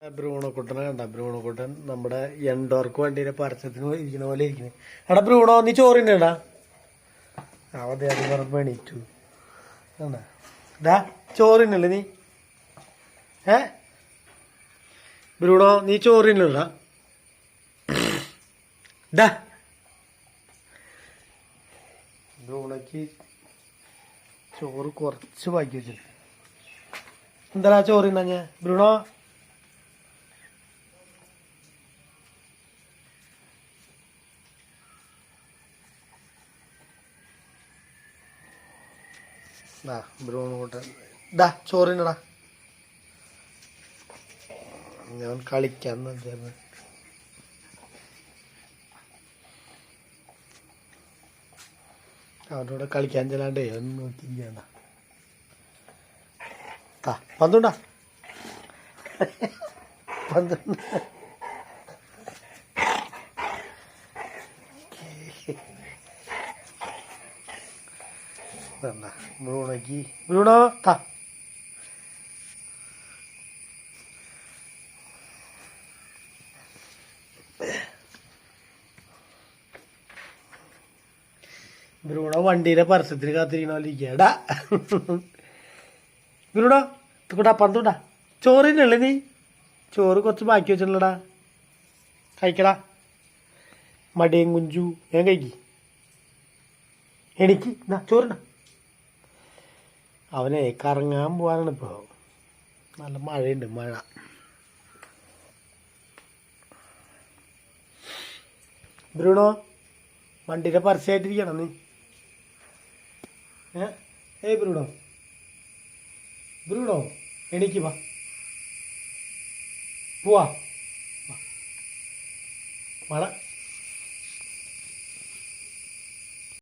ബ്രൂണോക്കുട്ടനെ കണ്ട ബ്രൂണോക്കുട്ടൻ നമ്മുടെ എൻഡോർക്ക് വണ്ടീനെ പരസ്യത്തിന് ഇരിക്കുന്ന പോലെ ഇരിക്കുന്നത്. എടാ ബ്രൂണോ നീ ചോറിനടാ അവധി അത് പറഞ്ഞ എണീറ്റു ഡാ ചോറിനല്ലേ നീ ബ്രൂണോ നീ ചോറിനടാ ഡാ ബ്രൂണോക്ക് ചോറ് കുറച്ച് ബാക്കി വെച്ചിട്ട് എന്താ ചോറിനാ ഞാൻ ബ്രൂണോ ബ്രൂണോ കൂട്ടൻ ഡാ ചോറിനടാ ഞാൻ കളിക്കാൻ അവൻ്റെ കൂടെ കളിക്കാൻ ചെല്ലാണ്ടേ ഒന്ന് നോക്കിയിരിക്കണ്ട പന്തുണ്ടാ പന്തുണ്ട ബ്രൂണോക്ക് ബ്രൂണോ ബ്രൂണോ വണ്ടിയുടെ പരസ്യത്തിന് കാത്തിരിക്കണ പോലെ ഇരിക്കടാ ബ്രൂണോ കൂട്ടാ പന്തുണ്ടാ ചോറിനല്ലേ നീ ചോറ് കുറച്ച് ബാക്കി വെച്ചിട്ടുള്ളടാ കഴിക്കടാ മടിയും കുഞ്ചു ഞാൻ കഴിക്കി എനിക്ക് ചോറിന അവനെ കറങ്ങാൻ പോകാനാണ് ഇപ്പോൾ നല്ല മഴയുണ്ട് മഴ ബ്രൂണോ വണ്ടിയുടെ പരസ്യമായിട്ടിരിക്കണം നീ ഏയ് ബ്രൂണോ ബ്രൂണോ എനിക്ക് വാ പോവാ മഴ